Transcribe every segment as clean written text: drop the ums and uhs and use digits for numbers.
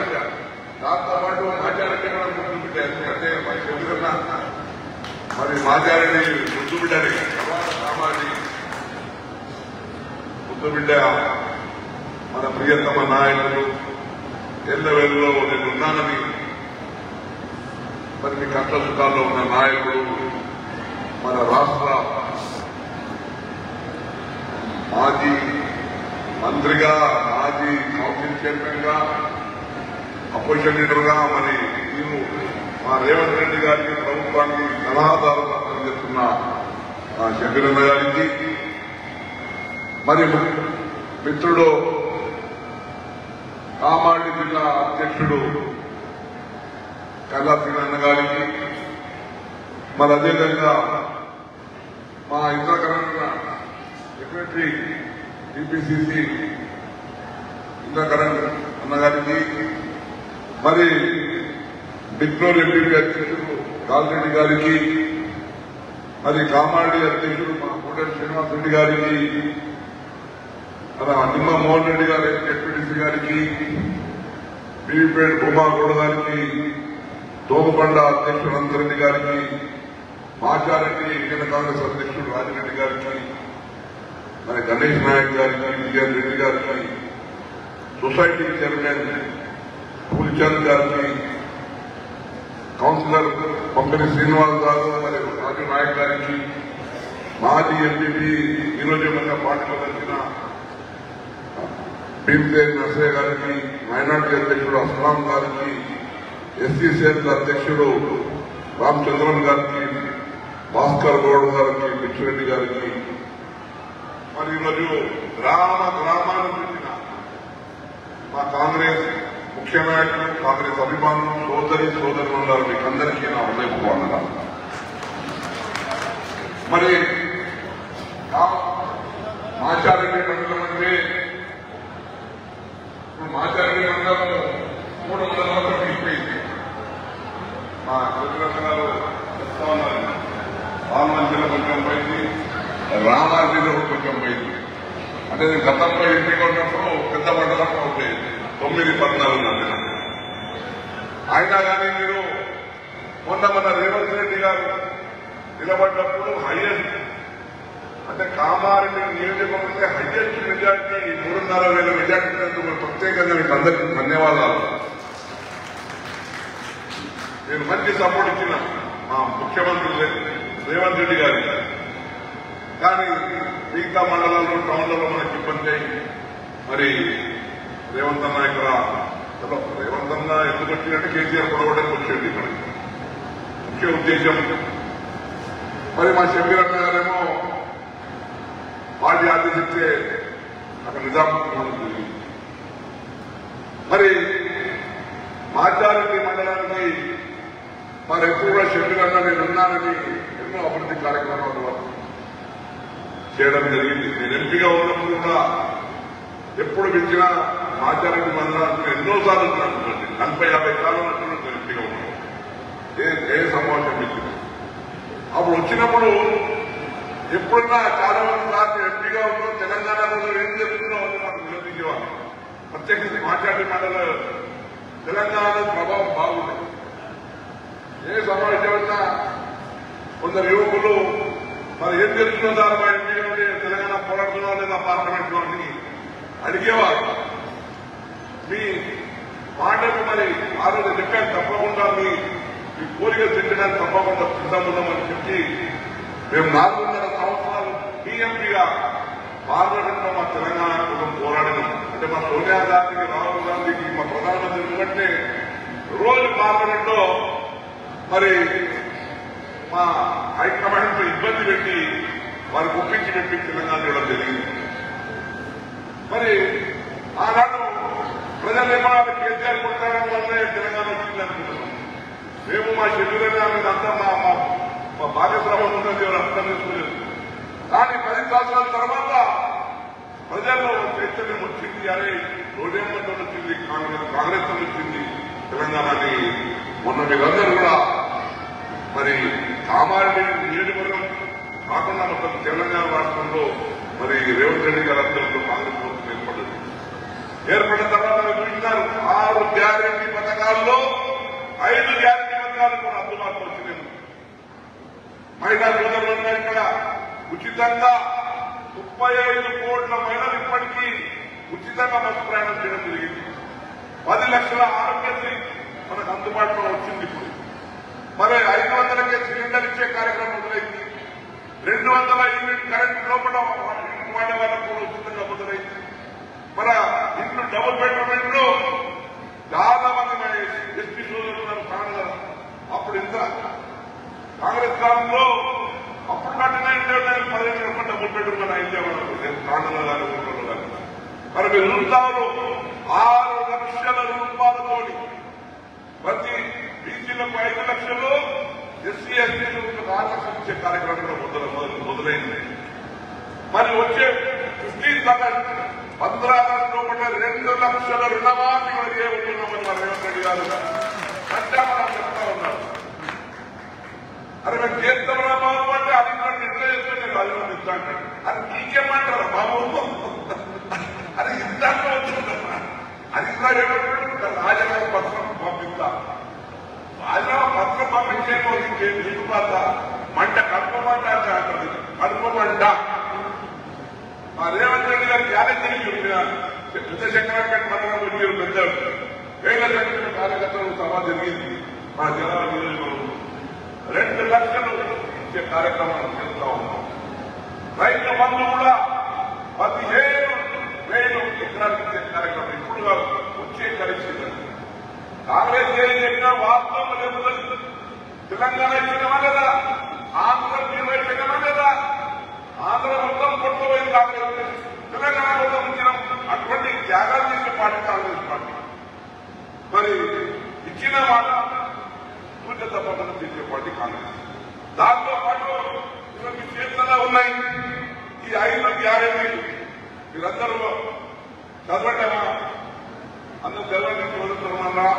సమస్య. దాంతో పాటు మాచారెడ్డి కూడా ముందు బిడ్డ, ఎందుకంటే చెబుతున్నా మరి మాచారెడ్డి ముందు బిడ్డని సామాజి ముందు బిడ్డ మన ప్రియతమ నాయకులు ఎల్లవెల్లో నేను ఉన్నానని మరి మీ కష్ట సుఖాల్లో ఉన్న నాయకుడు మన రాష్ట్ర మాజీ మంత్రిగా, మాజీ కౌన్సిల్ చైర్మన్ గా, అపోజిషన్ లీడర్ గా మరి నేను మా రేవంత్ రెడ్డి గారికి ప్రభుత్వానికి సలహాదారుగా పనిచేస్తున్న షబీరన్న గారికి, మరి మిత్రుడు కామారెడ్డి జిల్లా అధ్యక్షుడు కల్లాసీనన్న గారికి, మరి అదేవిధంగా మా ఇంద్రకరణ సెక్రటరీ టీపీసీసీ ఇంద్రకరణ్ అన్నగారికి, మరి బిక్నూరు ఎంపీపీ అధ్యక్షుడు కాల్రెడ్డి గారికి, మరి కామారెడ్డి అధ్యక్షుడు మా కోటేరు శ్రీనివాస్ రెడ్డి గారికి, నిమ్మ మోహన్ రెడ్డి గారి డిప్యూటీసీ గారికి, బీవీపేట భూమాగౌడ గారికి, దోమకొండ అధ్యక్షుడు అనంతరెడ్డి గారికి, మాచారెడ్డి ఇండియన్ కాంగ్రెస్ అధ్యక్షుడు రాజిరెడ్డి గారికి, మరి గణేష్ నాయక్ గారికి, విజయన్ రెడ్డి గారికి, సొసైటీ చైర్మన్ పూల్చంద్ గారికి, కౌన్సిలర్ పంపిణీ శ్రీనివాస్ గారు, మరి రాజు నాయక్ గారికి, మాజీ ఎంపీపీ ఈరోజు మన పార్టీలో వచ్చిన భీమసేన్ నర్సయ్య గారికి, మైనార్టీ అధ్యక్షుడు అస్లాం గారికి, ఎస్సీ సెల్ అధ్యక్షుడు రామచంద్రన్ గారికి, భాస్కర్ గౌడ్ గారికి, పిచ్చిరెడ్డి గారికి, మరి ఈరోజు గ్రామాన్ని పెట్టిన మా కాంగ్రెస్ ముఖ్య నాయకులు, కాంగ్రెస్ అభిమానులు, సోదరులు ఉన్నారు, మీకు అందరికీ నా హృదయపూర్వకంగా మరి మాచారెడ్డి మండలం అంటే మాచారెడ్డి మండలం 300 వరకు వెళ్ళిపోయింది. మా చంద్రబాబు గారు చెప్తా ఉన్నారు, రామాంజలో కొంచెం పోయింది, రామాంజలో కొంచెం పోయింది. అంటే నేను గతంలో ఎంపీగా ఉన్నప్పుడు పెద్ద మండలంలో ఉండేది 9-14 అయినా కానీ మీరు మన రేవంత్ రెడ్డి గారు నిలబడ్డప్పుడు హైయెస్ట్ అంటే కామారెడ్డి నియోజకవర్గంలో హైయెస్ట్ మెజార్టీ 3,500 మెజార్టీ ప్రత్యేకంగా మీకు అందరికీ ధన్యవాదాలు. నేను మంచి సపోర్ట్ ఇచ్చిన మా ముఖ్యమంత్రి రేవంత్ రెడ్డి గారికి. కానీ మిగతా మండలాల్లో టౌన్లలో మనకి ఇబ్బంది అయింది. మరి రేవంత్ అన్న ఇక్కడ రేవంత్ అన్న ఎందుకు వచ్చినట్టు కేసీఆర్ పొడవడానికి వచ్చేది ఇక్కడ ముఖ్య ఉద్దేశం. మరి మా షబీరన్న గారేమో పార్టీ ఆదేశిస్తే అక్కడ నిజామాబాద్ జరిగింది. మరి మాచారెడ్డి మండలానికి మరి ఎప్పుడు కూడా షబీరన్న నేను ఉన్నానని ఎన్నో అభివృద్ధి కార్యక్రమాలు చేయడం జరిగింది. నేను ఎంపీగా ఉన్నప్పుడు కూడా ఎప్పుడు పిలిచినా మాచారెడ్డి మండలానికి ఎన్నోసార్లు 40-50 సార్లు ఉన్నప్పుడు ఎంపీగా ఉన్నాను. ఏ సమావేశం పిలిచిన అప్పుడు వచ్చినప్పుడు ఎప్పుడున్నా చాలా మంది సార్లు ఎంపీగా ఉన్నాం, తెలంగాణలో ఏం జరుగుతుందో మాకు నిలదీసేవాళ్ళు. ప్రత్యేకించి మాచారెడ్డి మండలం తెలంగాణలో ప్రభావం బాగుంది. ఏ సమావేశమైనా కొందరు యువకులు మరి ఏం జరుగుతుందో సార్ మా ఎంపీగా ఉండి తెలంగాణ పోరాడుతున్నాం లేదా పార్లమెంట్ లో అని అడిగేవారు. మీ మాటకు మరి ఆ రోజు చెప్పాను, తప్పకుండా మీ కోరికలు తిట్టడానికి తప్పకుండా సిద్ధమున్నామని చెప్పి మేము 4.5 సంవత్సరాలు టీఎంపీగా పార్లమెంట్ లో మా తెలంగాణ కోసం పోరాడినాం. అంటే మా సోనియా గాంధీకి, రాహుల్ గాంధీకి, మా ప్రధానమంత్రి ఎందుకంటే రోజు పార్లమెంట్ లో మరి మా హైకమాండ్ ఇబ్బంది పెట్టి వారికి ఒప్పించి పెట్టి తెలంగాణ ఇవ్వడం జరిగింది. మరి ఆనాడు ప్రజలు ఏమన్నా కేసీఆర్ కొట్టారని వల్లే తెలంగాణ వచ్చింది అనుకుంటున్నాం. మేము మా షెడ్యూల్ అంతా మా భాగ్యశ్రమం ఉన్నది ఎవరు అర్థం చేసుకోలేదు. కానీ 10 సంవత్సరాల తర్వాత ప్రజల్లో చైతన్యం వచ్చింది. అరే రోడ్డేమంతో వచ్చింది, కాంగ్రెస్ వచ్చింది తెలంగాణని. మొన్న మీరందరూ కూడా మరి కామారెడ్డి నియోజకవర్గం కాకుండా మొత్తం తెలంగాణ రాష్ట్రంలో మరి రేవంత్ రెడ్డి గారి అందరితో కాంగ్రెస్ ప్రభుత్వం ఏర్పడింది. ఏర్పడిన తర్వాత చూసినారు 6 గ్యారెంటీ పథకాల్లో 5 గ్యారెంటీ పథకాలు కూడా అందుబాటులో వచ్చినాయి. మహిళా సోదరులు ఉన్నారు ఇక్కడ. ఉచితంగా 35 కోట్ల మహిళలు ఇప్పటికీ ఉచితంగా బస్సు ప్రయాణం చేయడం జరిగింది. 10 లక్షల ఆరోగ్యశ్రీ మనకు అందుబాటులో వచ్చింది. ఇప్పుడు మరి 500కే సిలిండర్ ఇచ్చే కార్యక్రమం మొదలైంది. 200 యూనిట్ కరెంట్ లోపల వాడే వాళ్ళకు కూడా ఉచితంగా మొదలైంది. మన ఇంట్లో డబుల్ బెడ్రూమ్ ఇంట్లో చాలా మంది ఎస్పీ సోదరులు కాదు. అప్పుడు ఇంత కాంగ్రెస్ కాలంలో అప్పుడు 15 డబుల్ బెడ్రూమ్ అని అయితే కాంగ్రెస్ గారు ఊళ్ళో గారు. మరి మీరు చూస్తారు 6 లక్షల రూపాయలతో ప్రతి బీసీలకు 5 లక్షలు, ఎస్సీ ఎస్టీలకు 6 లక్షలు ఇచ్చే కార్యక్రమం మొదలైంది. మరి వచ్చే 15 ఆగస్టు 15 ఆగస్టు లోపల 2 లక్షల రుణమాఫీ వరకే ఉంటున్నామని మన రేవంత్ రెడ్డి గారు సంచారం చెప్తా ఉన్నారు. అరే మేము చేస్తామన్నా బాబు అంటే అధికారులు నిద్ర చేస్తుంటే అధికారులు అది నీకేమంటారా బాబు? అది ఇందాక వచ్చిందమ్మా. అధికారులు ఏమంటారు? రాజీనామా పత్రం పంపిస్తా. రాజీనామా పత్రం పంపించేది దిగుబాత మంట కడుపుమంట అంటుంది. కడుపుమంట మా రేవంత్ రెడ్డి గారు ఛాలెంజ్ పెద్ద శంకరాపేట మండలం వచ్చారు. పెద్ద వేల సంఖ్యలో కార్యకర్తలు సభ జరిగింది. మా జనాల నియోజకవర్గంలో 2 లక్షలు ఇచ్చే కార్యక్రమాలు చేస్తా ఉన్నాం. రైతు బంధు కూడా 15,000 ఎకరాలు ఇచ్చే కార్యక్రమం ఇప్పుడు వచ్చే కలిసి కాంగ్రెస్ ఏం చెప్పినా వాస్తవం లేకపోతే తెలంగాణ ఇచ్చినమా లేదా? ఆంధ్ర నిర్వహించగలమా లేదా? ఆంధ్ర మొత్తం కొట్టుకుపోయింది కాంగ్రెస్, తెలంగాణ మొత్తం ఇచ్చినాం. అటువంటి త్యాగాలు చేసే పార్టీ కాంగ్రెస్ పార్టీ. మరి ఇచ్చిన మాట పూర్తి తప్పకుండా చేసే పార్టీ కాంగ్రెస్. దాంతో పాటు ఇవన్నీ చేతుల్లో ఉన్నాయి. ఈ 5 గ్యారెంటీలు మీరందరూ చదవటమా? అందరూ చదవడం చదువుతున్నారా?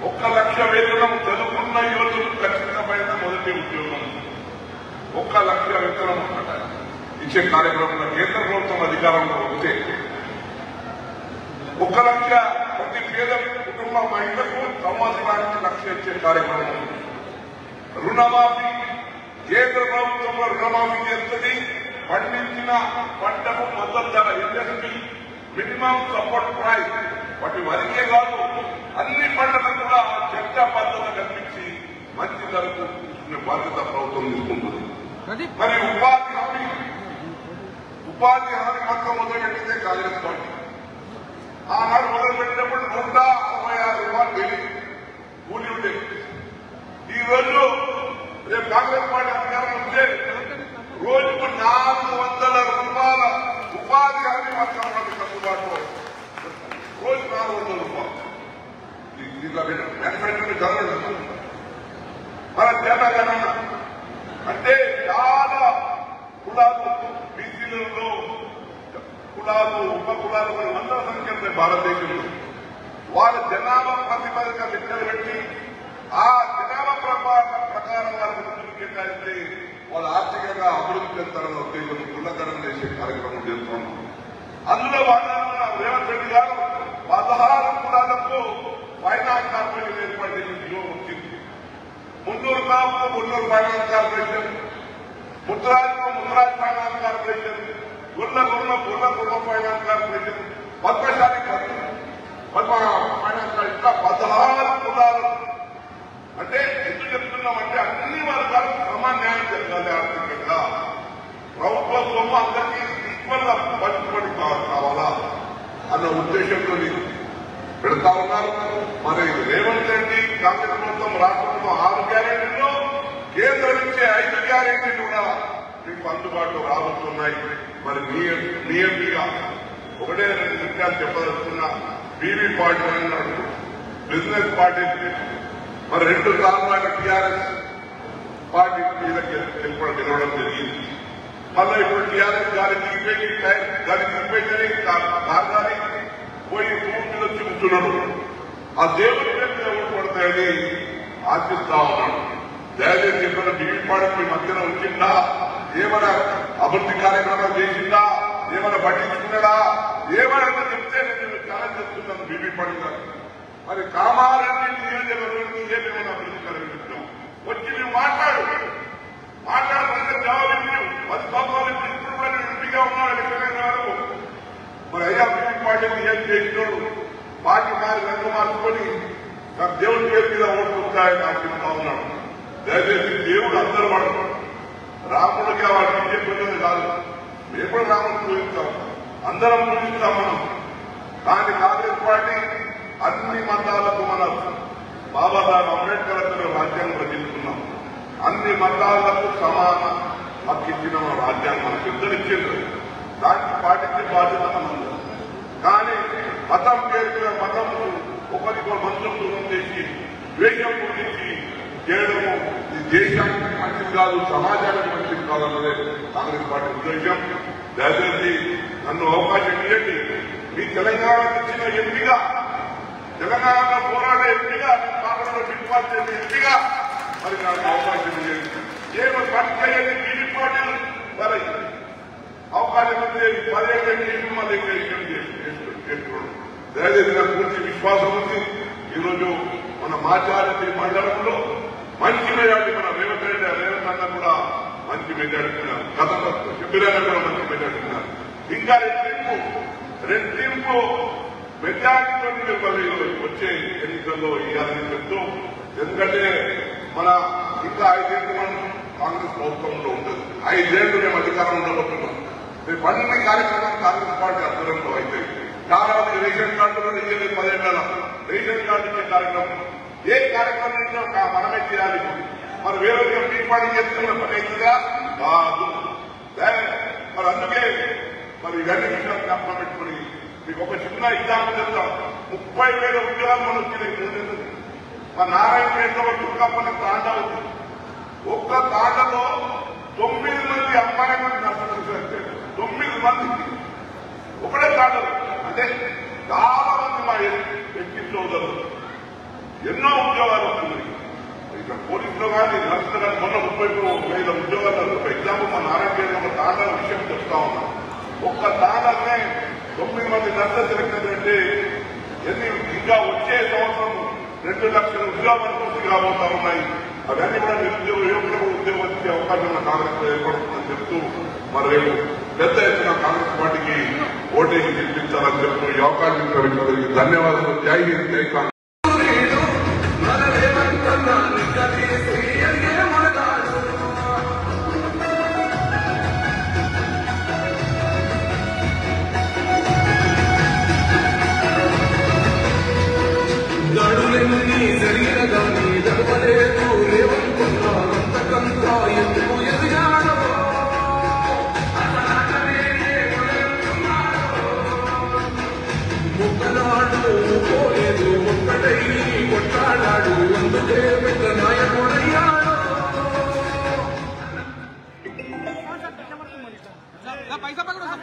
1 లక్ష వేతనం చదువుకున్న యువతులు ఖచ్చితమైన మొదటి ఉద్యోగం. 1 లక్ష వేతనం ఇచ్చే కార్యక్రమంలో కేంద్ర ప్రభుత్వం అధికారంలో వస్తే 1 లక్ష ప్రతి పేద కుటుంబ మహిళలకు సంవత్సరానికి 1 లక్ష ఇచ్చే కార్యక్రమం. రుణమాఫీ కేంద్ర ప్రభుత్వంలో రుణమాఫీ చేస్తుంది. పండించిన పంటకు మద్దతు ధర ఎంఎస్పీ మినిమం సపోర్ట్ ప్రైస్ వాటి వరకే కాదు అన్ని పంటలకు కూడా చర్చా పద్ధతి కల్పించి మంచి ధరకు తీసుకునే బాధ్యత ప్రభుత్వం తీసుకుంటుంది. మరి ఉపాధి హామీ పథకం మొదలుపెట్టిందే కాంగ్రెస్ పార్టీ. ఆనాడు మొదలుపెట్టినప్పుడు 166 రూపాయలు డైలీ కూలీ ఉండేది. ఈ రోజు రేపు కాంగ్రెస్ పార్టీ అధికారం ఉంటే రోజుకు 400 రూపాయల ఉపాధి హామీ పథకం మనకి అందుబాటులో. రోజు 400 రూపాయలు. దీంట్లో మ్యానుఫ్యాక్చరింగ్ చదవడం మన తెలంగాణ అంటే చాలా కులాలు, బీసీలలో కులాలు, ఉప కులాలు 100 సంఖ్య ఉంటాయి భారతదేశంలో. వాళ్ళ జనాభా ప్రాతిపదిక లెక్కలు పెట్టి ఆ జనాభా ప్రకారం వాళ్ళకి నిధులు కేటాయిస్తే వాళ్ళు ఆర్థికంగా అభివృద్ధి చెందుతారన్న ఉద్దేశం కులకరణ చేసే కార్యక్రమం చేస్తున్నాం. అందులో భాగంగా రేవంత్ రెడ్డి గారు 16 కులాలకు ఫైనాన్స్ కార్పొరేషన్ ఏర్పాటు చేసి వచ్చింది. మున్నూరు కాపుకు మున్నూరు ఫైనాన్స్ కార్పొరేషన్, ముద్రాజుకు ముద్రాజ్ ఫైనాన్స్ కార్పొరేషన్, గుర్ల finance corporation, Padmashali Padma finance ఇట్లా 16 కులాలు. అంటే ఎందుకు చెప్తున్నామంటే అన్ని వర్గాలకు సమాన్యాయం జరగాలి. ఆర్థికంగా ప్రభుత్వ సొమ్ము అందరికీ ఈక్వల్ గా పంచుబడి కావాలా అన్న ఉద్దేశంతో పెడతా ఉన్నారు. మరి రేవంత్ రెడ్డి కాంగ్రెస్ ప్రభుత్వం రాష్ట్రంలో 6 గ్యారెంటీలు, కేంద్రం ఇచ్చే 5 గ్యారెంటీలు కూడా మీకు అందుబాటులో రాబోతున్నాయి. మరి మీ ఎంపీగా 1-2 విషయాలు చెప్పదలుచుకున్నా. బీవీ పార్టీ అన్నాడు బిజినెస్ పార్టీ. మరి 2 సార్లు ఆయన టీఆర్ఎస్ పార్టీ మీద గెలవడం జరిగింది. మళ్ళీ ఇప్పుడు టీఆర్ఎస్ గాలి దిగిపోయి కారణాన్ని పోయి భూమి మీద వచ్చి కూర్చున్నాడు. ఆ దేవుడి మీద ఓటు పడతాయని ఆశిస్తా ఉన్నాడు. దయచేసి చెప్పిన బీవీ పార్టీ మీ మధ్యన వచ్చిందా? ఏమైనా అభివృద్ధి కార్యక్రమాలు చేసిందా? ఏమైనా పట్టించుకున్నాడా ఏమైనా చెప్తే నేను చాలా చెప్తున్నాను బీబీ పండుగ మరి కామారెడ్డి నియోజకవర్గంలో ఏమేమైనా అభివృద్ధి కలిగించాం వచ్చి మేము మాట్లాడుతుంటే జవాబు 10 సంవత్సరాలు ఇప్పుడు కూడా నేను ఎంపీగా ఉన్నాడు తెలంగాణలో మరి అయ్యా బీబీ పార్టీని ఏం చేసినోడు పార్టీ రంగు మార్చుకొని నాకు దేవుడి పేరు మీద ఓట్లు వస్తాయని ఆశిస్తా ఉన్నాడు. దయచేసి దేవుడు అందరూ వాడు రాముడిగా వాడికి చెప్పేది కాదు. మేము కూడా రాముడిని పూజిస్తాం, అందరం పూజిస్తాం మనం. కానీ కాంగ్రెస్ పార్టీ అన్ని మతాలకు మనం బాబాసాహెబ్ అంబేద్కర్ అతను రాజ్యాంగం రచించుకున్నాం. అన్ని మతాలకు సమాన హక్కు ఇచ్చిన రాజ్యాంగం మనకు ఇద్దరిచ్చింది. దానికి పాటించే బాధ్యత మనం. కానీ మతం పేరు మతం ఒకరికి మనుషులు దూరం చేసి ద్వేషం గురించి చేయడము ఈ దేశానికి మంచిది కాదు, సమాజానికి మంచిది కాదన్నదే కాంగ్రెస్ పార్టీ ఉద్దేశం. దయచేసి నన్ను అవకాశం ఇవ్వండి. మీ తెలంగాణకు ఇచ్చిన ఎంపీగా, తెలంగాణలో పోరాడే ఎంపీగా, కాంగ్రెస్ లో ఫిట్పాస్ చేసే ఎంపీగా మరి నాకు అవకాశం ఇవ్వండి. ఏమో పట్టుకెళ్ళి బీజేపీ పార్టీలు మరి అవకాశం ఇస్తే 10 ఏళ్ళు మళ్ళీ చేసుకోవడం. దయచేసి నాకు పూర్తి విశ్వాసం ఉంది. ఈరోజు మన మాచారెడ్డి మండలంలో మంచి మెజార్టీ మన రేవంత్ అన్న కూడా మంచి మెజార్టీ గతంలో చెప్పిన కూడా మంచి మెజార్టీ ఉన్నారు. ఇంకా రెండింపు మెజార్టీతో వచ్చే ఎన్నికల్లో ఇవ్వాలని చెప్తూ, ఎందుకంటే మన ఇంకా 5 ఏళ్ళు మనం కాంగ్రెస్ ప్రభుత్వంలో ఉంటుంది. 5 ఏళ్ళు మేము అధికారం ఉండబోతున్నాం. రేపు అన్ని కార్యక్రమాలు కాంగ్రెస్ పార్టీ ఆధ్వర్యంలో అవుతాయి. చాలా మంది రేషన్ కార్డులో ఇయ్యలేదు 10 ఏళ్ళ రేషన్ కార్డు ఇచ్చే కార్యక్రమం ఏ కార్యక్రమం మనమే చేయాలి. మరి వేరే పీపాటు చేస్తున్న పని అవుతుందా కాదు. మరి అందుకే మరి ఇవన్నీ విషయాలు జ్ఞాపకం పెట్టుకుని మీకు ఒక చిన్న ఎగ్జాంపుల్ చెప్తాం. 30,000 ఉద్యోగాలు మనం వచ్చినాయి. మా నారాయణపేటలో దుర్గాపల్లి తాండా ఉంది. ఒక్క తాండలో 9 మంది అమ్మాయిలు నర్సులు 9 మంది ఒకటే తాండలు. అంటే చాలా మంది మా ఎంపీ సోదరులు ఎన్నో ఉద్యోగాలు వస్తున్నాయి. ఇక్కడ పోలీసులో కానీ నర్సులు కానీ మొన్న 30,000 ఉద్యోగాలు. ఎగ్జాంపుల్ మా నారాయణపేటలో ఒక తాండా విషయం చెప్తా ఉన్నాం. ఒక్క తాండానే 9 మంది నర్సులు సెలెక్ట్ అంటే ఎన్ని ఇంకా వచ్చే సంవత్సరం 2 లక్షల ఉద్యోగాలు పూర్తి కాబోతా ఉన్నాయి. అవన్నీ కూడా నిరుద్యోగ యువకులకు ఉద్యోగం వచ్చే అవకాశం కాంగ్రెస్ లో ఏర్పడుతుందని చెప్తూ మరి రేపు పెద్ద ఎత్తున కాంగ్రెస్ పార్టీకి ఓటేసి గెలిపించాలని చెప్తూ ఈ అవకాశం ఇచ్చినందుకు ధన్యవాదాలు. జై హింద్, జై కాంగ్రెస్. पैसा पकड़ो सब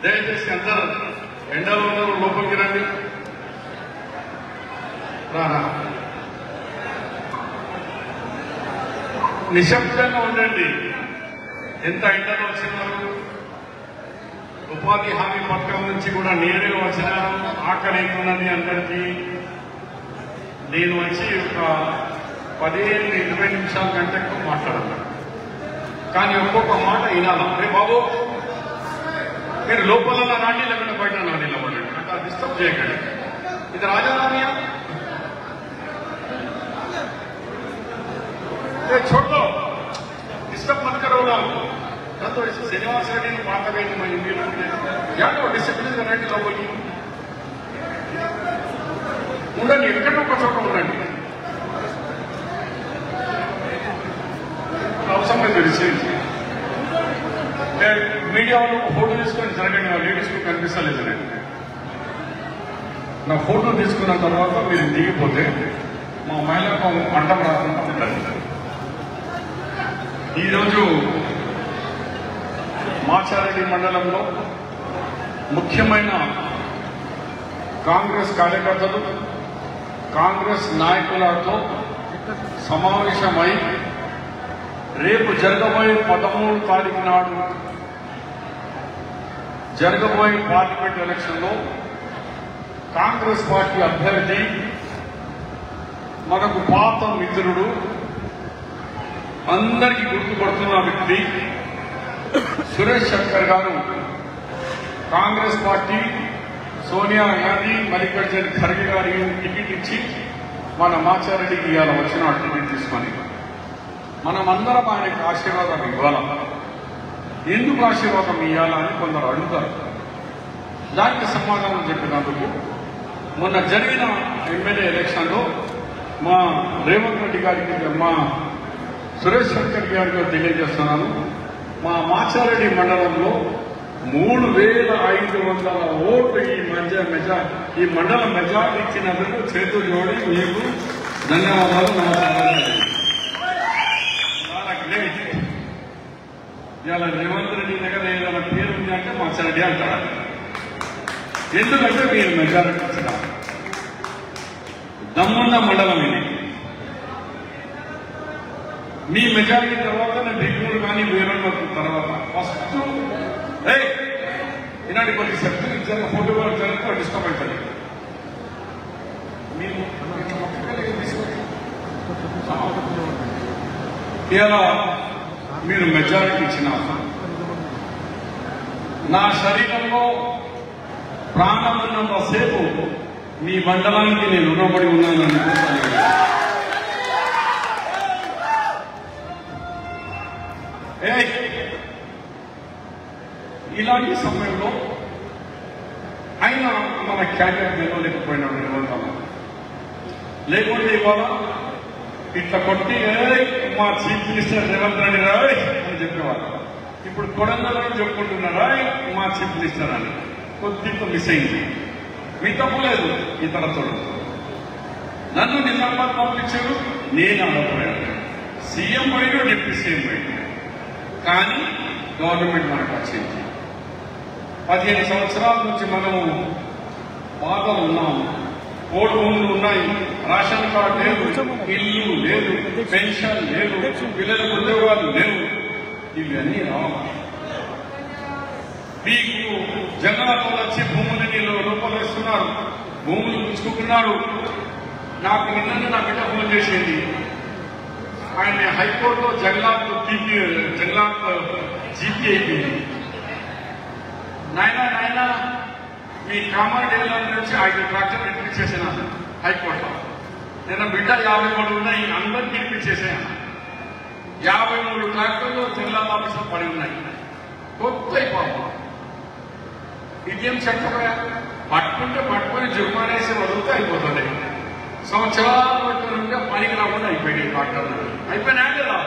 దయచేసి అందరూ ఎండలో ఉన్నారు, లోపలికి రండి. నిశ్శబ్దంగా ఉండండి. ఎంత ఎండలో వచ్చినారు. ఉపాధి హామీ పథకం నుంచి కూడా నేరుగా వచ్చినారు. ఆకలి ఉన్నది అందరికీ. నేను వచ్చి ఒక 15-20 నిమిషాల కంటే ఎక్కువ మాట్లాడతాను. కానీ ఒక్కొక్క మాట వినాలా. రే బాబు, మీరు లోపల రాండి, లేకుండా బయట నిలబడండి. అంటే డిస్టర్బ్ చేయకండి. ఇది రాజధానియా? छोड़ दो, डिस्टर्ब मत करो लोग। तो श्रीनिवास रेड्डी ने बात करी मैं इंडियन क्या डिसिप्लिन రండి లోపలికి ఉండండి, ఎక్కడో ఒక చోట ఉండండి. అవసరం తెలిసి మీడియా వాళ్ళు ఫోటో తీసుకొని జరగండి, ఆ లేడీస్కు కనిపిస్తలేదు. నా ఫోటో తీసుకున్న తర్వాత మీరు దిగిపోతే మా మహిళకు అడ్డం రాకుండా ఉంటుంది. ఈరోజు మాచారెడ్డి మండలంలో ముఖ్యమైన కాంగ్రెస్ కార్యకర్తలు కాంగ్రెస్ నాయకులతో సమావేశమై రేపు జరగబోయే 13 తారీఖు నాడు జరగబోయే పార్లమెంట్ ఎలక్షన్లో కాంగ్రెస్ పార్టీ అభ్యర్థి మనకు పాత మిత్రుడు అందరికీ గుర్తుపడుతున్న వ్యక్తి సురేష్ శంకర్ గారు కాంగ్రెస్ పార్టీ సోనియా గాంధీ మల్లికార్జున ఖర్గే గారికి టికెట్ ఇచ్చి మన మాచారెడ్డికి ఇవాళ వచ్చిన టికెట్ తీసుకొని మనమందరం ఆయనకు ఆశీర్వాదం ఇవ్వాల. ఎందుకు ఆశీర్వాదం ఇవ్వాలా అని కొందరు అడుగుతారు. దానికి సమాధానం చెప్పినందుకు మొన్న జరిగిన ఎమ్మెల్యే ఎలక్షన్లో మా రేవంత్ రెడ్డి గారికి మా సురేష్ శంకర్ గారికి తెలియజేస్తున్నాను. మా మాచారెడ్డి మండలంలో 3500 ఓట్లు ఈ మండల మెజార్టీ ఇచ్చినందుకు చేతులు జోడి మీకు ధన్యవాదాలు. ఇవాళ రేవంత్ రెడ్డి దగ్గర ఏదైనా పేరు ఉంది అంటే మాచారెడ్డి అంటారు. ఎందుకంటే మీరు మెజారిటీ ఇచ్చినారు. దమ్మున్న మండలం ఇది. మీ మెజారిటీ తర్వాత నేను దిగులు కానీ వేరన్న తర్వాత ఫస్ట్ ఇలాంటి కొన్ని శక్తులు ఇచ్చారు. ఫోటో వాళ్ళు జరిగితే డిస్టర్బ్ అవుతుంది. ఇలా మీరు మెజారిటీ ఇచ్చిన నా శరీరంలో ప్రాణం ఉన్నంత సేపు మీ మండలానికి నేను రుణపడి ఉన్నానని ఇలాంటి సమయంలో ఆయన మన క్యాబినెట్ నిలవలేకపోయినాడు. లేకుంటే ఇవాళ ఇట్లా కొట్టి మా చీఫ్ మినిస్టర్ రేవంత్ రెడ్డి రాయ్ అని చెప్పేవాళ్ళు. ఇప్పుడు కొడంగల్ అని చెప్పుకుంటున్నారా మా చీఫ్ మినిస్టర్ అని. కొద్దిగా మిస్ అయింది. మీ తప్పులేదు. ఇతరతో నన్ను నిజామాబాద్ పంపించారు, నేను ఆడపోయాను. సీఎం పోయినా డిప్యూటీ సీఎం పోయినా, కానీ గవర్నమెంట్ మనకు వచ్చింది. 15 సంవత్సరాల నుంచి మనం బాధలు ఉన్నాము. ఓటు భూములు ఉన్నాయి, రేషన్ కార్డు లేదు, ఇల్లు లేదు, పెన్షన్ లేదు, పిల్లలకు ఉద్యోగాలు లేవు. ఇవన్నీ రావాలి. మీకు జగన్తో వచ్చి భూములని రూపాయలు ఇస్తున్నారు, భూములు పుచ్చుకుంటున్నారు. నాకు నిన్న నా బిడ్డ ఫోన్ చేసింది. ఆయన హైకోర్టులో జగలాత్ జీపీ అయిపోయింది. నాయనా మీ కామారెడ్డి నుంచి 5 ట్రాక్టర్లు ఇప్పించేసాను హైకోర్టులో. నిన్న బిడ్డ 53 ఉన్నాయి, అందరికీ ఇప్పించేసాను. 53 ట్రాక్టర్లు జగలాత్ ఆఫీసులో పడి ఉన్నాయి. కొత్త పాపం ఇదేం చెప్పగా పట్టుకొని జుర్మానేసి వదిలితే అయిపోతుంది. సంవత్సరాలు పట్టుకుంటే పనికి రాకుండా అయిపోయింది. ట్రాక్టర్లు అయిపోయినా కదా.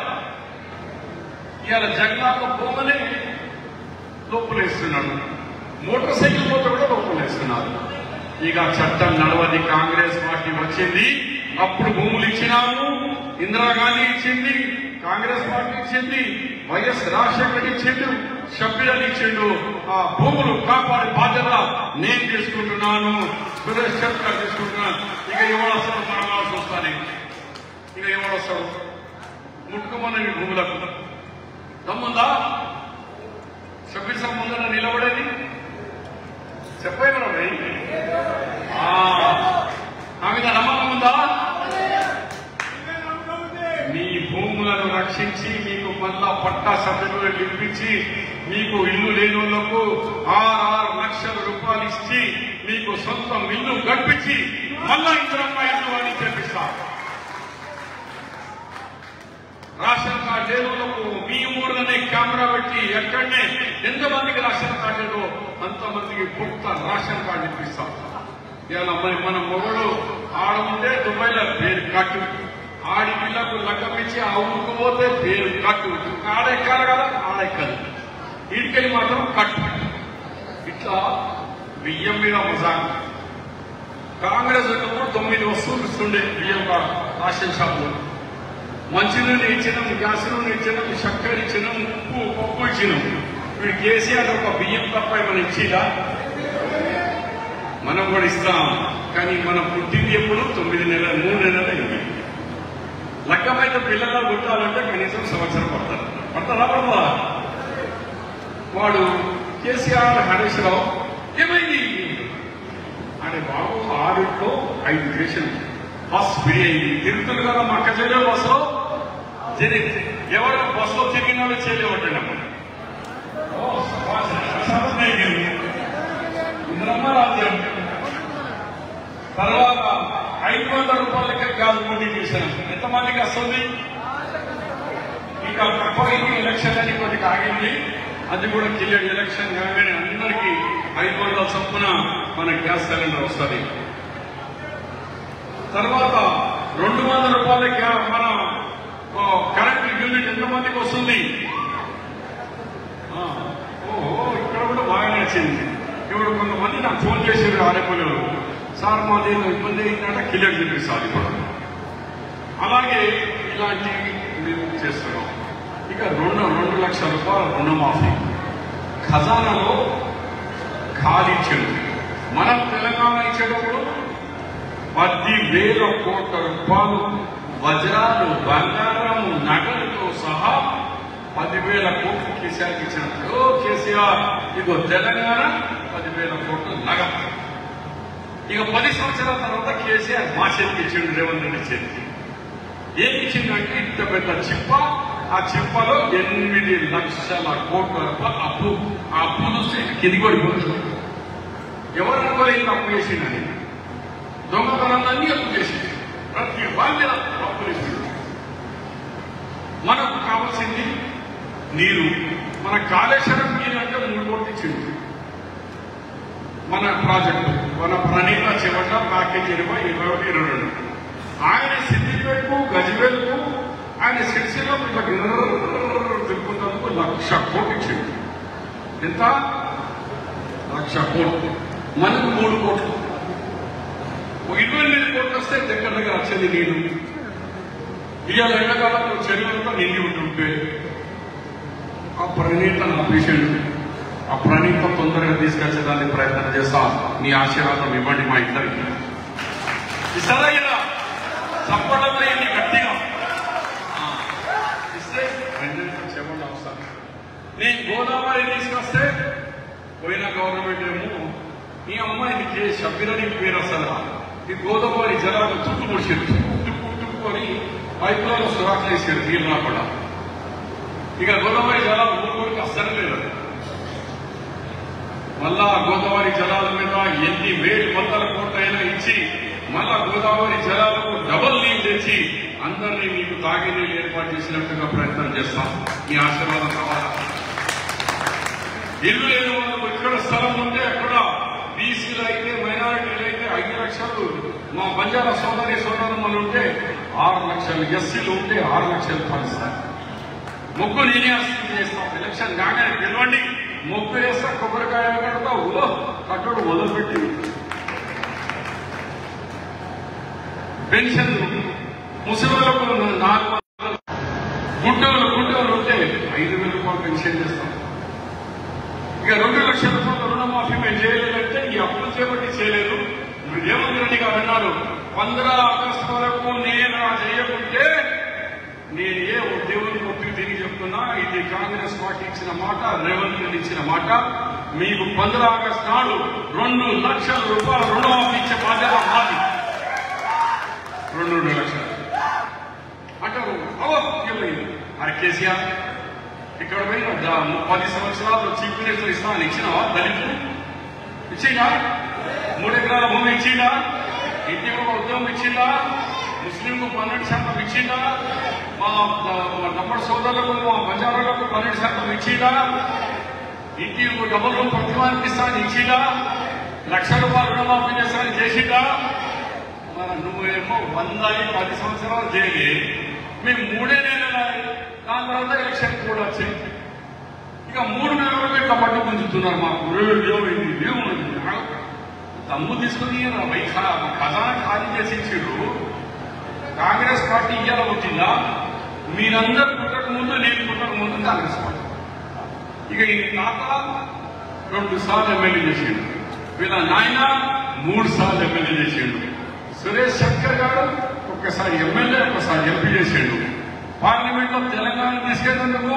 ఇవాళ జగన్నాథ్ భూమని లోపలేస్తున్నాడు, మోటార్ సైకిల్ పోతే కూడా లోపలేస్తున్నారు. ఇక చట్టం నడవది. కాంగ్రెస్ పార్టీ వచ్చింది, అప్పుడు భూములు ఇచ్చినాము. ఇందిరాగాంధీ ఇచ్చింది, కాంగ్రెస్ పార్టీ ఇచ్చింది, వైఎస్ రాజశేఖర్ ఇచ్చిండు, షబ్బీర్ ఇచ్చిండు. ఆ భూములు కాపాడే బాధ్యత నేను తీసుకుంటున్నాను, సురేష్ శంకర్ తీసుకుంటున్నాను. ఇక ఎవడొస్తారు మనవాల్సి వస్తాను. ఇక ఎవడొస్తారు ముట్టుకోమన్న ఈ భూములకు దమ్ముందా? షబ్బీర్ సాబ్ ముందర నిలబడేది చెప్పేమరా నా మీద నమ్మకం ఉందా? మీ భూములను రక్షించి మీకు మళ్ళా పట్టా సభ్యులు ఇప్పించి మీకు ఇల్లు లేని వాళ్లకు 6 లక్షల రూపాయలు ఇచ్చి మీకు సొంతం ఇల్లు గడిపించి మళ్ళా ఇంద్రమ్మ ఇల్లు అని చెప్పిస్తా. రేషన్ కార్డు లేనులకు మీ ఊర్లోనే కెమెరా పెట్టి ఎక్కడనే ఎంతమందికి రేషన్ కార్డు లేదో అంతమందికి పుట్ట రేషన్ కార్డు ఇప్పిస్తాం. ఇలా మరి మన మొగడు ఆడుంటే దుబాయ్లో పేరు కట్టు, ఆడి పిల్లకు లగ్గమిచ్చి ఆ ఊరికి పోతే పేరు కట్టు, ఆడెక్కాలి కదా ఆడెక్కదు, ఈడికెళ్ళి మాత్రం కట్టు. ఇట్లా బియ్యం మీద మజాక్. కాంగ్రెస్ ఉన్నప్పుడు 9 వస్తువులు ఇస్తుండే బియ్యం రేషన్ షాపులో. మంచినీళ్ళు ఇచ్చినాం, గ్యాస్ నూనె ఇచ్చినాం, చక్కెర ఇచ్చినాం, ఉప్పు పప్పు ఇచ్చినాం. వీడు కేసీఆర్ ఒక బియ్యం తప్ప ఏమైనా ఇచ్చిదా? మనం కూడా ఇస్తాం. కానీ మనం పుట్టింది ఎప్పుడు 9 నెలలు 3 నెలలు అయింది. లగ్గమైతే పిల్లలు పుట్టాలంటే కనీసం సంవత్సరం పడతారా? వాడు కేసీఆర్ హరీష్ రావు ఏమైంది అంటే బాబు 6 5 దేశం బస్ ఫ్రీ అయింది. తిరుగుతుంది కదా మా అక్క చెల్లె బస్సులో ఎవరు బస్సులో తిరిగిన వాళ్ళు చేయలేవట్టండి. ఇంద్రమ్మ రాజ్యం తర్వాత 500 రూపాయలకే గ్యాస్ పోటీ చేశాను. ఎంతమందికి వస్తుంది? ఇక తక్కువైంది ఎలక్షన్ అని కొద్దిగా ఆగింది. అది కూడా క్లియర్. ఎలక్షన్ కాగానే అందరికీ 500 చొప్పున మన గ్యాస్ సిలిండర్ వస్తుంది. తర్వాత 200 రూపాయలకి మన కరెంట్ యూనిట్ ఎంతమందికి వస్తుంది? ఓహో, ఇక్కడ కూడా బాగా నచ్చింది. ఇప్పుడు కొంతమంది నాకు ఫోన్ చేశారు ఆరేపల్లి, సార్ మాది ఇబ్బంది అయిందంటే క్లియర్ చూపిస్తారు కూడా. అలాగే ఇలాంటివి మేము చేస్తున్నాం. ఇక 2 లక్షల రూపాయల రుణమాఫీ ఖజానాలో ఖాళీ ఇచ్చాడు. మనం తెలంగాణ ఇచ్చేటప్పుడు 10,000 కోట్ల రూపాయలు వజ్రాలు, బంగారము, నగలతో సహా 10,000 కోట్లు కేసీఆర్కి ఇచ్చినప్పుడు కేసీఆర్ ఇగో తెలంగాణ 10,000 కోట్లు నగదు. ఇక 10 సంవత్సరాల తర్వాత కేసీఆర్ మా చేతికి ఇచ్చిండు, రేవంత్ రెడ్డి చేతికి. ఏమి ఇచ్చిందంటే ఇంత పెద్ద చిప్ప, ఆ చిప్పలో 8 లక్షల కోట్ల రూపాయలు అప్పు. ఆ అప్పు చూస్తే కింది పడిపోతుంది. ఎవరు అనుకోలేదు అప్పు చేసిందని? దొంగతనాన్ని అప్పు చేసింది. ప్రతి వాళ్ళ అప్పు చేసింది. మనకు కావాల్సింది నీరు. మన కాళేశ్వరం నీరు అంటే 3 కోట్లు ఇచ్చింది. మన ప్రాజెక్టు మన ప్రణీత చివట ప్యాకేజ్ 21-22. ఆయన సిద్దిపేటకు గజ్వేల్కు ఆయన సిరిసిల్లకు ఇట్లా తిప్పుకున్నందుకు 1,00,000 కోట్లు ఇచ్చింది. ఎంత? 1,00,000 కోట్లు. మనకు 3 కోట్లు. 28 కోట్లు వస్తే దగ్గర వచ్చేది నీరు. ఇవాళ ఎండాకాలంలో చెరువులతో నిండి ఉంటుంటే ఆ ప్రణీత ఆపేసాడు. ఆ ప్రణీత తొందరగా తీసుకొచ్చేదానికి ప్రయత్నం చేస్తా. మీ ఆశీర్వాదం ఇవ్వండి మా ఇద్దరికి. ఇస్తారా ఇలా చప్పడం లేని గట్టిగా ఇస్తే చెప్పండి అవసరం. నేను గోదావరి తీసుకొస్తే పోయిన గవర్నమెంట్ ఏమో ఈ అమ్మాయికి షబ్బీరని పేరు వస్తుందా, ఈ గోదావరి జలాలు తుట్టుకొచ్చారు. తుట్టుకొని పైపులలో సురాకులు వేసారు నీళ్ళు రాకుండా. ఇక గోదావరి జలాలు ఊరికి అస్సలు లేదు. మళ్ళా గోదావరి జలాల మీద ఎన్ని వేలు వందల కోట్లైనా ఇచ్చి మళ్ళా గోదావరి జలాలకు డబుల్ నీళ్ళు తెచ్చి అందరినీ మీకు తాగే నీళ్ళు ఏర్పాటు చేసినట్టుగా ప్రయత్నం చేస్తాం. మీ ఆశీర్వాదం కావాలా? ఇల్లు లేని వాళ్ళకు ఇక్కడ స్థలం ఉంటే అక్కడ బీసీలు అయితే మైనారిటీలు అయితే 5 లక్షలు, మా బంజారా సోదరులు ఉంటే 6 లక్షలు, ఎస్సీలు ఉంటే 6 లక్షలు పంచుతారు. ముగ్గు నేనే చేస్తాం. ఎలక్షన్ కాగానే పిలవండి, ముగ్గు వేస్తా, కొబ్బరికాయ కడతా. ఓ కట్టడు మొదలుపెట్టి పెన్షన్ ముసలిలకు 400, గుంటూరు ఉంటే 5,000 రూపాయలు పెన్షన్ చేస్తాం. ఇక 2 లక్షల రూపాయల రుణమాఫీ మేము చేయలేదంటే ఈ అప్పులు చేపట్టి చేయలేదు. రేవంత్ రెడ్డి గారు అన్నారు 15 ఆగస్టు వరకు నేను చేయకుంటే నేను దేవుని ఒత్తిడి తిరిగి చెప్తున్నా, ఇది కాంగ్రెస్ పార్టీ ఇచ్చిన మాట, రేవంత్ రెడ్డి ఇచ్చిన మాట. మీకు 15 ఆగస్టు నాడు 2 లక్షల రూపాయల రుణమాఫీ ఇచ్చే బాధ్యత మాది. 2 లక్షలు అంటారు. అరే కేసీఆర్ ఇక్కడ పోయిన 10 సంవత్సరాలు చీఫ్ మినిస్టర్ ఇస్తామని ఇచ్చినావా? దళితులు ఇచ్చిందా? 3 ఎకరాల భూమి ఇచ్చిందా? ఇంటి ఒక ఉద్యోగం ఇచ్చిందా? ముస్లింకు 12% ఇచ్చిందా? మా తమ్ముడు సోదరులకు, మా బంజారాలకు 12% ఇచ్చిందా? ఇంటి డబుల్ రూమ్ ప్రభుత్వానికి ఇస్తాను ఇచ్చిందా? ₹1,00,000 రుణమాఫీ చేస్తానని చేసిందా? మరి నువ్వేమో 10 సంవత్సరాలు చేయలే, మేము 3 నెలలు దాని తర్వాత ఎలక్షన్ కూడా వచ్చాయి. ఇక 3 నెలలు పెట్టి పట్టు గుంజుతున్నారు. మాకు దమ్ము తీసుకుని ఖజానా ఖాళీ చేసేసారు. కాంగ్రెస్ పార్టీ ఇయ్యాల వచ్చిందా? మీరందరూ పుట్టక ముందు, నేను పుట్టక ముందు కాంగ్రెస్ పార్టీ. ఇక ఈ తాత 2 సార్లు ఎమ్మెల్యే చేసిండు, వీళ్ళ నాయన 3 సార్లు ఎమ్మెల్యే చేసిండు. సురేష్ శంకర్ గారు ఒక్కసారి ఎమ్మెల్యే, ఒక్కసారి ఎంపీ చేసిండు. పార్లమెంట్ లో తెలంగాణ తీసుకెళ్లేందుకు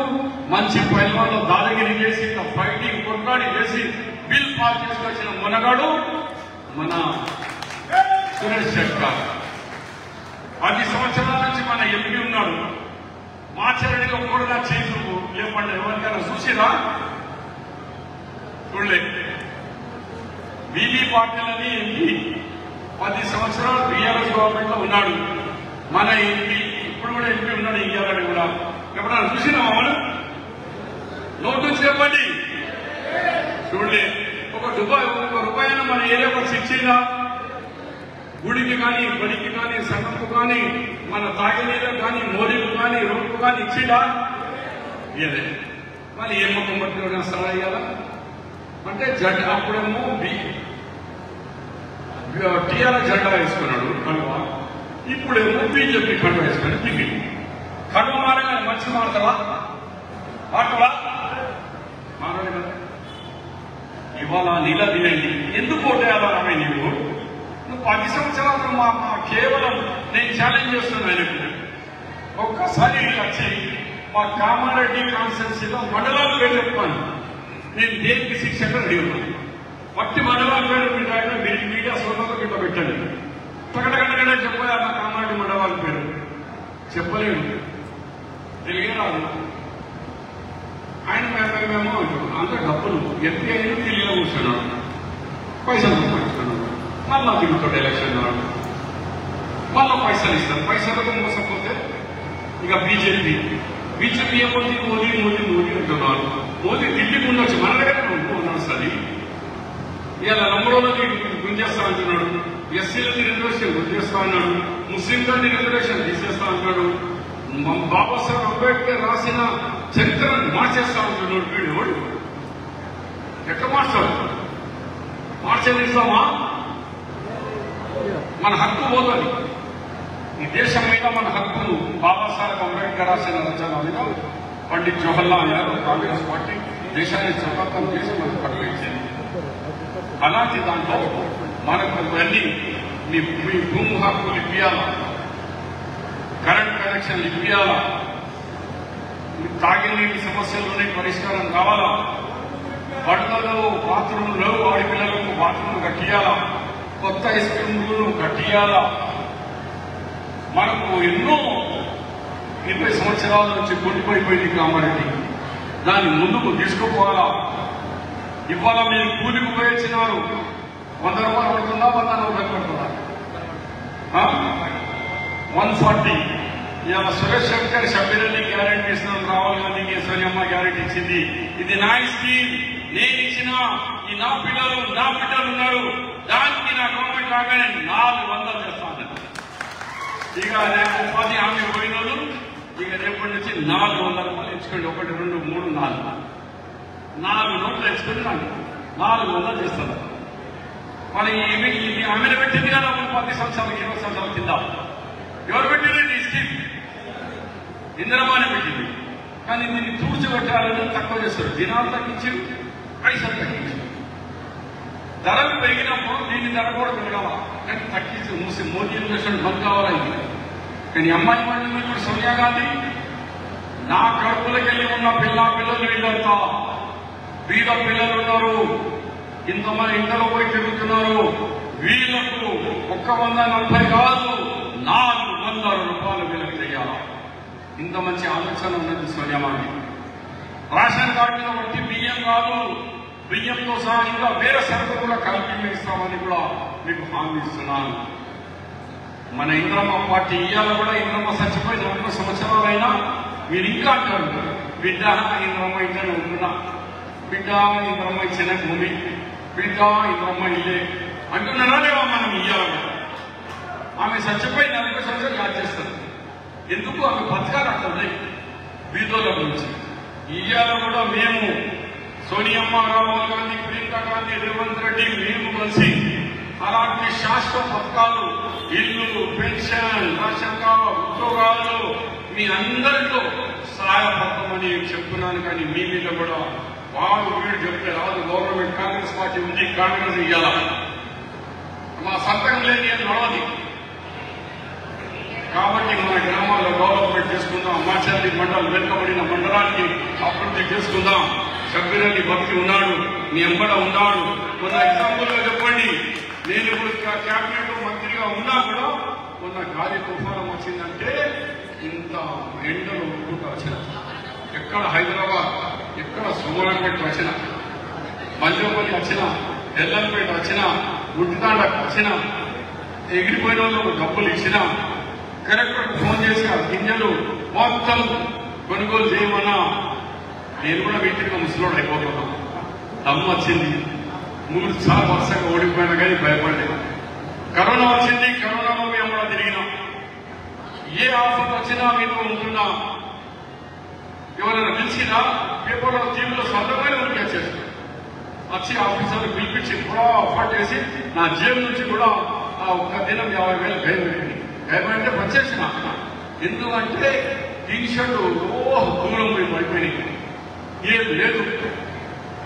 మంచి పైల్వాన్లో దాదాగిరి చేసి, ఫైటింగ్ కొట్లాడి చేసి బిల్ పాస్ చేసుకొచ్చిన మునగాడు మన సురేష్ శంకర్. 10 సంవత్సరాల నుంచి మన ఎంపీ ఉన్నాడు. మాచరణిలో కూడా చేసు లేపండి, ఎవరికైనా చూసిరా? చూడలే. బీబీ పాటిల్ అని ఎంపీ 10 సంవత్సరాలు బీఆర్ఎస్ గవర్నమెంట్ లో ఉన్నాడు. మన ఎంపీ ఇప్పుడు కూడా ఎంపీ ఉన్నాడు. ఇయ్యాలని కూడా ఎప్పుడైనా చూసినామా మనం? నోటు నుంచి చెప్పండి. చూడలే. ఒక రూపాయలు మన ఏరియాకి వచ్చి ఇచ్చిందా? గుడికి కానీ, బడికి కానీ, సంఘంకు కానీ, మన తాగినీళ్ళకు కానీ, మోరీకు కానీ, రోడ్కు కానీ ఇచ్చిందా? ఇదే. మరి ఏ ముఖం పట్టుకుని సలహా ఇయ్యాలా అంటే జెండా అప్పుడేమో టీఆర్ఎస్ జెండా వేసుకున్నాడు కనుక, ఇప్పుడేమో బీజేపీ కండువా వేసుకుని దిగి కనువ మారగా మంచి మారుతావా? మాటవా మారడు కదా. ఇవాళ నీలా తినండి. ఎందుకు ఓటేయాలమే? నువ్వు 10 సంవత్సరాలు మా కేవలం నేను ఛాలెంజ్ చేస్తున్నాను. ఒక్కసారి వచ్చి మా కామారెడ్డి కాన్స్టిట్యున్సీలో మండలాల పేరు చెప్తాను. నేను దేనికి శిక్షణ అడిగాను. మట్టి మండలాల పేరు పెట్టాక మీరు మీడియా సోదరులకు ఇట్లా పెట్టండి. టకటకటకట చెప్పాలి. మా కామారెడ్డి మండలాల పేరు చెప్పలేను, తెలియ రాదు. ఆయన మేము అంత డబ్బులు ఎంపీ అయినా తెలియగా కూర్చున్నాడు, పైసలు సంపాదిస్తున్నాడు. మళ్ళా తిరుగుతాడు ఎలక్షన్ నాడు, మళ్ళా పైసలు ఇస్తారు. పైసలకు మోసపోతే ఇక బీజేపీ ఏమవుతుంది? మోదీ మోదీ మోదీ అంటున్నారు. మోదీ ఢిల్లీకి ఉండొచ్చు, మన దగ్గర నడుస్తుంది. ఇలా నంబరోళ్ళకి గుంజేస్తా అంటున్నాడు, ఎస్సీలకి రిజర్వేషన్ గుంజేస్తా అన్నాడు, ముస్లింలకి రిజర్వేషన్ తీసేస్తా అంటున్నాడు, బాబాసాహెబ్ అంబేద్కర్ రాసిన చరిత్రను మార్చేస్తా అంటున్నాడు. వీడు ఎవడు? ఎట్లా మార్చాడు? మార్చేదిస్తామా? మన హక్కు పోతుంది. ఈ దేశం మీద మన హక్కును బాబాసాహెబ్ అంబేద్కర్ రాసిన రచన మీద పండిత్ జవహర్లాల్ నెహ్రూ కాంగ్రెస్ పార్టీ దేశాన్ని స్వతంత్రం చేసి మనకు హక్కు ఇచ్చింది. అలాంటి దాంట్లో మనకు అన్ని మీ భూమి హక్కులు ఇప్పియాలా, కరెంట్ కనెక్షన్లు ఇప్పియాలా, తాగినీటి సమస్యల్లోనే పరిష్కారం కావాలా, బడులలో బాత్రూంలో ఆడపిల్లలకు బాత్రూంలు కట్టియాలా, కొత్త స్కీములను కట్టియాలా. మనకు ఎన్నో 20 సంవత్సరాల నుంచి కొట్టిపోయిపోయింది కామారెడ్డి, దాన్ని ముందుకు తీసుకుపోవాలా. ఇవాళ మీరు కూలికి పోయించినారు, ₹100 పడుతుందా, ₹140 పడుతుందా? 140. ఇవాళ సురేష్ శంకర్ సభ్యులని గ్యారెంటీ ఇస్తున్నాను, రాహుల్ గాంధీకి సోనియమ్మ గ్యారెంటీ ఇచ్చింది. ఇది నా స్కీమ్, నేను ఇచ్చిన, ఈ నా బిడ్డలు ఉన్నారు, దానికి నా గవర్నమెంట్ రాగానే 400 చేస్తాను. ఇక రేపు ఉపాధి హామీ పోయిన వాళ్ళు ఇక రేపటి నుంచి ₹400 ఎంచుకోండి. 1, 2, 3, 4 నోట్లు ఎంచుకొని నాకు 400 చేస్తారు. మరి ఇది ఆమెను పెట్టింది కదా 10 సంవత్సరాలు 20 సంవత్సరాల కింద. ఎవరు పెట్టింది? ఈ స్కీమ్ ఇందిరమానే పెట్టింది. కానీ దీన్ని తూర్చిపెట్టాలని తక్కువ చేస్తారు. దినాలు తగ్గించి పైసలు తగ్గించి, ధరలు పెరిగినప్పుడు దీని ధర కూడా పెరగాల, కానీ తగ్గించి మోదీ ఇన్వెస్ట్మెంట్ బంద్ కావాలని. కానీ అమ్మాయి మండలి కూడా సోనియా గాంధీ నా కడుపులకెళ్ళి ఉన్న పిల్లలు వీళ్ళంతా బీద పిల్లలు ఉన్నారు, ఇంతమంది ఇంట్లో పోయి తిరుగుతున్నారు, వీళ్లకు 140 కాదు ₹400 వీళ్ళకి చేయాలి. ఇంత మంచి ఆలోచన ఉన్నది సోనియా గాంధీ. రేషన్ కార్డు మీద వచ్చి బియ్యం కాదు, బియ్యంతో సహా ఇంకా వేరే సరుకులు కూడా కలిపి ఇస్తామని కూడా మీకు హామీ ఇస్తున్నాను. మన ఇంద్రమ్మ పార్టీ ఇయ్యాల కూడా ఇంద్రమ్మ చచ్చిపోయి 4 సంవత్సరాలైనా మీరు ఇంకా అంటారు బిడ్డ ఇంద్రమ్మ ఇంట్లోనే ఉంటున్నా, బిడ్డ ఇంద్రమ్మ ఇచ్చిన భూమి, బిడ్డ ఇంద్రమ్మ ఇల్లే అంటున్నారా లేవా? మనం ఇయ్యాల ఆమె చచ్చిపోయి 40 సంవత్సరాలు యాడ్ చేస్తారు. ఎందుకు? ఆమె బతకాలు అంటుంది బీదోల గురించి. ఇయ్యాల కూడా మేము సోనియమ్మ, రాహుల్ గాంధీ, ప్రియాంక గాంధీ, రేవంత్ రెడ్డి మేము కలిసి అలాంటి శాశ్వత పథకాలు, ఇల్లు, పెన్షన్, రేషన్ కార్డు, ఉద్యోగాలు మీ అందరిలో సహాయపడతామని చెప్తున్నాను. కానీ మీ మీద కూడా వాడు వీడు చెప్తే రాదు. గవర్నమెంట్ కాంగ్రెస్ పార్టీ ఉంది, కాంగ్రెస్ ఇయ్యాల మా సంతకం లేని ఏం నడవది. కాబట్టి మన గ్రామాల్లో డెవలప్మెంట్ చేసుకుందాం. మాచర్లి మండలం వెనుకబడిన మండలానికి అభివృద్ధి చేసుకుందాం. సభ్యులని భక్తి ఉన్నాడు, మీ ఎంబడ ఉన్నాడు. మొన్న ఎగ్జాంపుల్ గా చెప్పండి, నేను ఇప్పుడు క్యాబినెట్ మంత్రిగా ఉన్నా కూడా మొన్న గాలి తుఫానం వచ్చిందంటే ఇంత ఎండలు ఒప్పుకుంటూ వచ్చిన, ఎక్కడ హైదరాబాద్, ఎక్కడ సోమరంపేట వచ్చిన, మల్లేపల్లి వచ్చిన, ఎల్లంపేట వచ్చిన, గుడ్డితాండకు వచ్చిన, ఎగిరిపోయిన వాళ్ళకు డబ్బులు ఇచ్చిన, కలెక్టర్కి ఫోన్ చేసి ఆ గింజలు మొత్తం కొనుగోలు చేయమన్నా నేను కూడా వీటికి ముసలోడు అయిపోతున్నాను. దమ్ము వచ్చింది, 3 సార్లు వరుసగా ఓడిపోయినా కానీ భయపడలేదు. కరోనా వచ్చింది, కరోనాలో మేము కూడా తిరిగినాం. ఏ ఆఫర్ వచ్చినా మీకు ఉంటున్నా, ఎవరైనా పిలిచినా పేపర్లో టీవీలో సొంతమైన ఉనికి వచ్చేస్తారు. వచ్చి ఆఫీసర్లు పిలిపించి కూడా ఆఫర్ చేసి నా జేబు నుంచి కూడా ఆ ఒక్క దినం 50,000 భయపెట్టింది. భయపడితే వచ్చేసిన. ఎందుకంటే టీషర్టు దూరం పోయి పడిపోయినాయి, ఏం లేదు.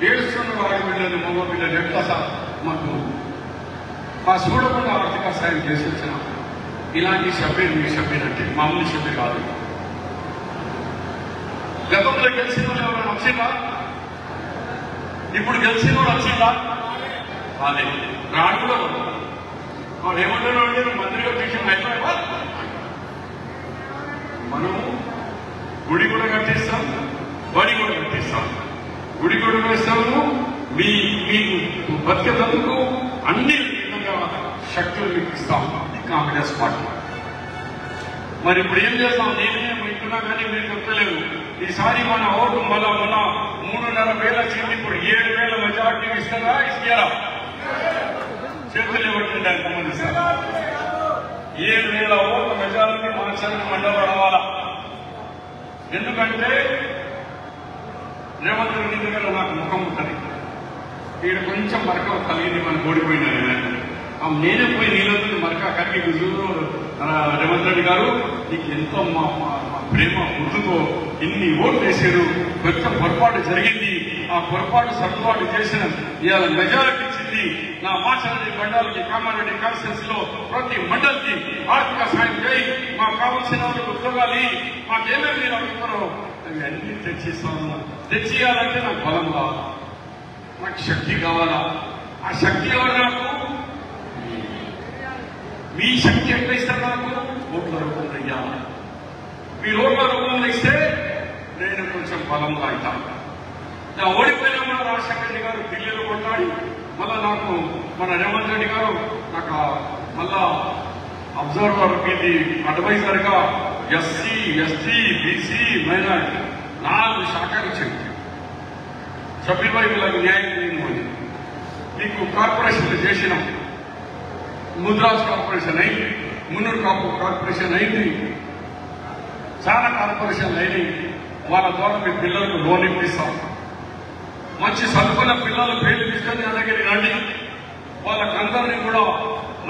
ఏడుస్తున్న ఆడపిల్లలు, మగ పిల్లలు ఎట్లా సార్ మాకు మా చూడకుండా ఆర్థిక సాయం చేసి వచ్చిన ఇలాంటి సభ్యులు మీ సభ్యులు అంటే మామూలు సభ్యులు కాదు. గతంలో గెలిచిన వాళ్ళు ఎవరైనా వచ్చిందా? ఇప్పుడు గెలిచిన వాడు వచ్చిందా? అదే రాడు కూడా వాడు ఏమంటున్నాడు అంటే మంత్రిగా విషయం హైదరాబాద్ మనము గుడి కూడా కట్టిస్తాం, బడి కూడా కట్టిస్తాం. గుడి కూడా వేస్తాము, మీకు బతికేందుకు అన్ని విధంగా శక్తులు మీకు ఇస్తాం కాంగ్రెస్ పార్టీ. మరి ఇప్పుడు ఏం చేస్తాం? నేనే వింటున్నా కానీ మీరు చెప్తలేరు. ఈసారి మన ఓటు మన 3,500,000 వచ్చింది, ఇప్పుడు 7,000 మెజార్టీ ఇస్తారా? ఇస్తారా? చేతులు ఇవ్వట్లేదు ఎంతమంది సార్? 7,000 ఓట్ల మెజార్టీ మాచర్ల మండలం రావాలా. ఎందుకంటే రేవంత్ రెడ్డి దగ్గర నాకు ముఖం ఉంటుంది, ఈడ కొంచెం మరక కలిగింది, మనకు ఓడిపోయినారు. నేనే పోయి నీళ్ళతో మరక కరిగి రేవంత్ రెడ్డి గారు నీకు ఎంతో మా ప్రేమ గుర్తుతో ఇన్ని ఓట్లు వేసారు, కొంచెం పొరపాటు జరిగింది, ఆ పొరపాటు సర్దుబాటు చేసిన ఇవాళ మెజారిటీ ఇచ్చింది. నా మాచర్ల మండలికి, కామారెడ్డి కాన్స్టిట్యూన్స్ లో ప్రతి మండలికి ఆర్థిక సాయం చేయి, మాకు కావాల్సిన వాళ్ళకి ఉద్యోగాలు, మాకేమేమి మీరు అడుగుతారో అవన్నీ తెచ్చిస్తాను. తెచ్చియాలంటే నాకు బలం కావాలా, నాకు శక్తి కావాలా. ఆ శక్తి ఎవరు? నాకు మీ శక్తి ఎట్లా ఇస్తారు? నాకు ఓట్ల రూపంలో ఇవ్వాలి. మీరు ఓట్ల రూపంలో ఇస్తే నేను కొంచెం బలంగా అవుతాను. నా ఓడిపోయినా మన రాజశేఖర రెడ్డి గారు ఢిల్లీలో కొట్లాడి మళ్ళా నాకు మన రేవంత్ రెడ్డి గారు నాకు మళ్ళా అబ్జర్వర్ ఇది అడ్వైజర్ గా ఎస్సీ, ఎస్టీ, బీసీ, మైనారిటీ 4 శాఖలు ఇచ్చింది. సభ్యులపై వీళ్ళకి న్యాయం చేయకపోయింది. మీకు కార్పొరేషన్లు చేసినాం. ముద్రాజ్ కార్పొరేషన్ అయింది, మున్నూరు కార్పొరేషన్ అయింది, చాలా కార్పొరేషన్లు అయినాయి. వాళ్ళ ద్వారా మీ పిల్లలకు లోన్ ఇప్పిస్తాం. మంచి చదువుకున్న పిల్లలు పేర్లు తీసుకొని నా దగ్గరికి రండి. వాళ్ళకందరినీ కూడా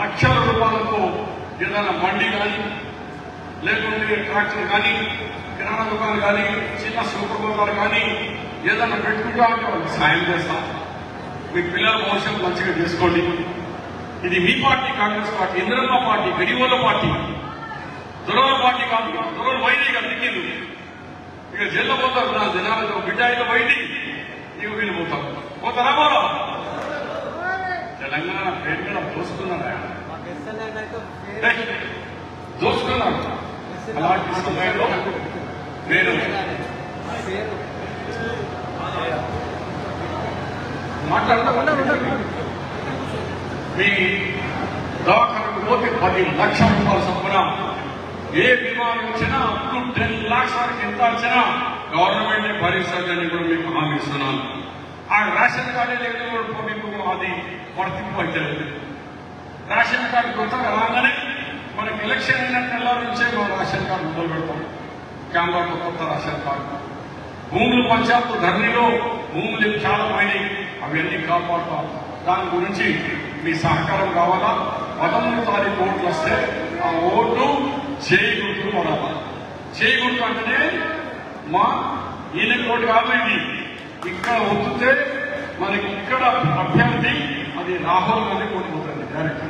లక్షల రూపాయలకు ఏదైనా బండి కానీ, లేకుంటే ట్రాక్టర్ కానీ, కిరాణా దుకాణాలు కానీ, చిన్న సూపర్ మార్కెట్లు కానీ ఏదైనా పెట్టుకుంటా అంటే వాళ్ళకి సాయం చేస్తాం. మీ పిల్లల భవిష్యత్తు మంచిగా చేసుకోండి. ఇది మీ party, Congress party, Indiramma party, గడివోళ్ళ పార్టీ, దొరల పార్టీ కాదు. దొరలు బయట ఇక దిక్కింది, ఇక జైల్లో పోతారు. నా జనాలతో బిడ్డాయిలో బయటి ఇక వీళ్ళు పోతారు. పోతారా? పోరా? తెలంగాణ పేరు మీద దోసుకున్నారా? దోసుకున్నారు. అలాంటి సమయంలో నేను మాట్లాడతా. మీ దవాఖానకు పోతే 10 లక్షల రూపాయల చొప్పున ఏ విమానం వచ్చినా అప్ టు 10 lakhs వరకు ఎంత వచ్చినా గవర్నమెంట్ భరిస్తుందని కూడా మీకు హామీ ఇస్తున్నాను. ఆ రేషన్ కార్డు లేదు మీకు అది వర్తింపు అవుతుంది. రేషన్ కార్డు కొత్తగా రాగానే మనకి ఎలక్షన్ అయిన నెల నుంచే మనం రేషన్ కార్డు మొదలు పెడతాం. క్యాంబాలో కొత్త రేషన్ కార్డు. భూములు పంచాయతీ ధరణిలో భూములు చాలా పోయినాయి, అవన్నీ కాపాడుతాం. దాని గురించి మీ సహకారం కావాలా? 13వ తారీఖు ఓట్లు వస్తే ఆ ఓటు చేయి గుర్తులు పడాలి. చేయి గుర్తు అంటేనే మా ఈయన ఓటు కాబట్టి ఇక్కడ ఒత్తితే మనకి ఇక్కడ అభ్యర్థి అది రాహుల్ గాంధీ ఓడిపోతుంది డైరెక్ట్.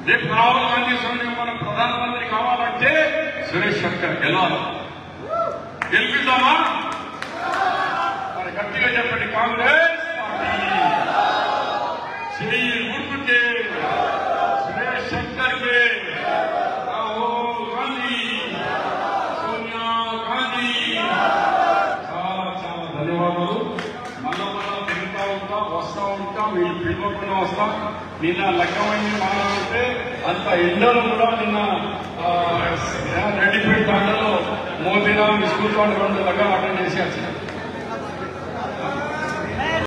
రేపు రాహుల్ గాంధీ మన ప్రధానమంత్రి కావాలంటే సురేష్ శంకర్ గెలవాలి. గెలిపిద్దామా? మరి గట్టిగా చెప్పండి. కాంగ్రెస్ పార్టీ చెయ్యి గుర్తుకే సురేష్ శంకర్ కే రాహుల్ గాంధీ, సోనియా గాంధీ. చాలా చాలా ధన్యవాదాలు. మళ్ళా తిరుగుతా ఉంటా, వస్తా ఉంటా, వీళ్ళు పిలవకుండా వస్తా. నిన్న లెక్కమైంది మాట్లాడితే అంత ఎండలు కూడా నిన్న రెడ్డిపేట తాండలో మోదీరామ్ స్కూల్ వాళ్ళు 2 లెక్కలు అటెండ్ చేసి వచ్చినారు.